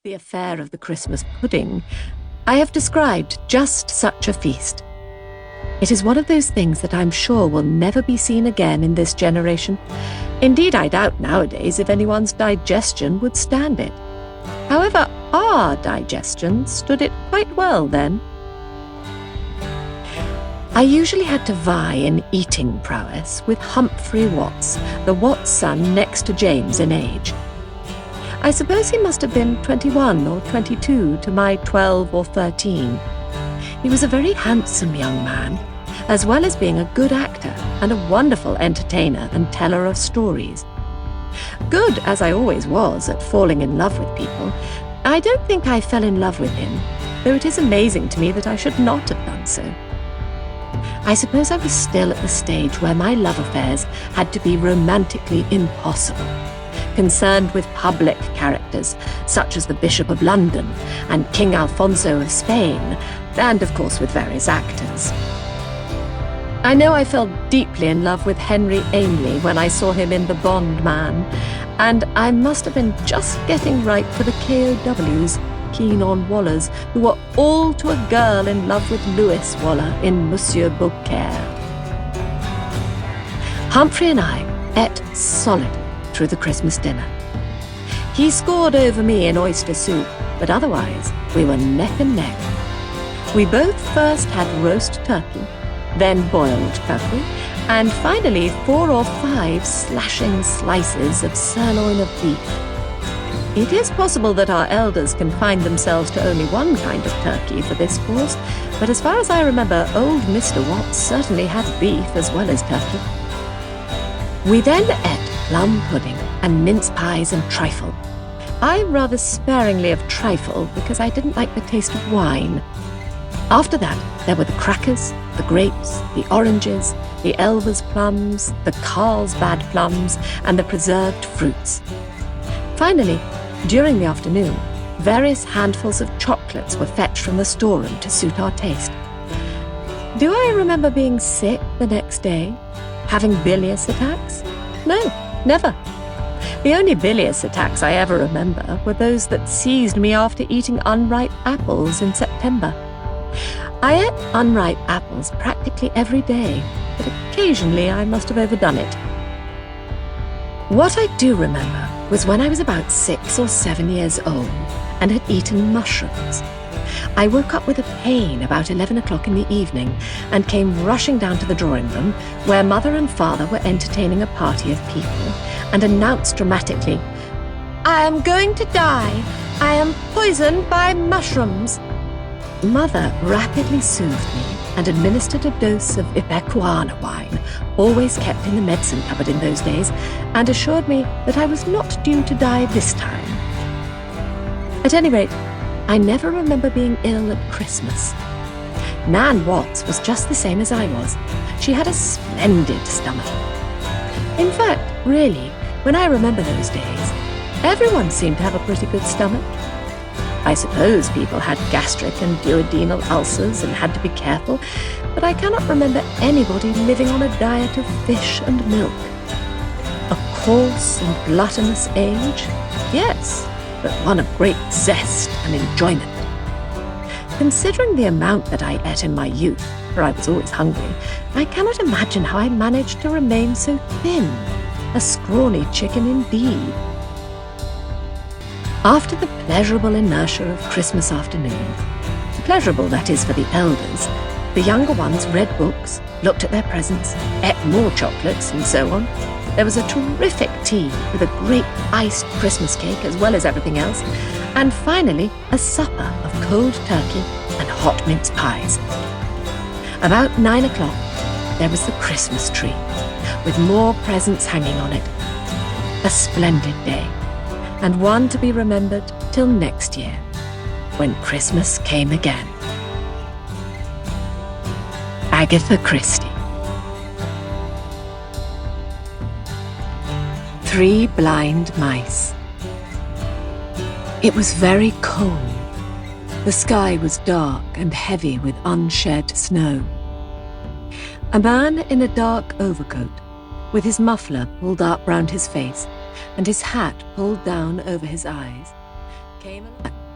The affair of the Christmas pudding, I have described just such a feast. It is one of those things that I'm sure will never be seen again in this generation. Indeed, I doubt nowadays if anyone's digestion would stand it. However, our digestion stood it quite well then. I usually had to vie in eating prowess with Humphrey Watts, the Watts son next to James in age. I suppose he must have been 21 or 22 to my 12 or 13. He was a very handsome young man, as well as being a good actor and a wonderful entertainer and teller of stories. Good as I always was at falling in love with people, I don't think I fell in love with him, though it is amazing to me that I should not have done so. I suppose I was still at the stage where my love affairs had to be romantically impossible, concerned with public characters such as the Bishop of London and King Alfonso of Spain, and of course with various actors. I know I fell deeply in love with Henry Ainley when I saw him in The Bond Man, and I must have been just getting ripe for the KOWs, keen on Wallers, who were all to a girl in love with Louis Waller in Monsieur Beaucaire. Humphrey and I ate solidly through the Christmas dinner. He scored over me in oyster soup, but otherwise we were neck and neck. We both first had roast turkey, then boiled turkey, and finally 4 or 5 slashing slices of sirloin of beef. It is possible that our elders confined themselves to only one kind of turkey for this course, but as far as I remember, old Mr. Watts certainly had beef as well as turkey. We then ate plum pudding and mince pies and trifle. I rather sparingly of trifle because I didn't like the taste of wine. After that, there were the crackers, the grapes, the oranges, the Elvers plums, the Carlsbad plums, and the preserved fruits. Finally, during the afternoon, various handfuls of chocolates were fetched from the storeroom to suit our taste. Do I remember being sick the next day? Having bilious attacks? No, never. The only bilious attacks I ever remember were those that seized me after eating unripe apples in September. I ate unripe apples practically every day, but occasionally I must have overdone it. What I do remember was when I was about 6 or 7 years old and had eaten mushrooms. I woke up with a pain about 11 o'clock in the evening and came rushing down to the drawing room where Mother and Father were entertaining a party of people and announced dramatically, "I am going to die. I am poisoned by mushrooms." Mother rapidly soothed me and administered a dose of Ipecacuanha wine, always kept in the medicine cupboard in those days, and assured me that I was not due to die this time. At any rate, I never remember being ill at Christmas. Nan Watts was just the same as I was. She had a splendid stomach. In fact, really, when I remember those days, everyone seemed to have a pretty good stomach. I suppose people had gastric and duodenal ulcers and had to be careful, but I cannot remember anybody living on a diet of fish and milk. A coarse and gluttonous age? Yes, but one of great zest and enjoyment. Considering the amount that I ate in my youth, for I was always hungry, I cannot imagine how I managed to remain so thin. A scrawny chicken indeed. After the pleasurable inertia of Christmas afternoon, pleasurable that is for the elders, the younger ones read books, looked at their presents, ate more chocolates, and so on. There was a terrific tea with a great iced Christmas cake as well as everything else, and finally a supper of cold turkey and hot mince pies. About 9 o'clock, there was the Christmas tree, with more presents hanging on it. A splendid day, and one to be remembered till next year, when Christmas came again. Agatha Christie. 3 Blind Mice. It was very cold. The sky was dark and heavy with unshed snow. A man in a dark overcoat, with his muffler pulled up round his face and his hat pulled down over his eyes, came along.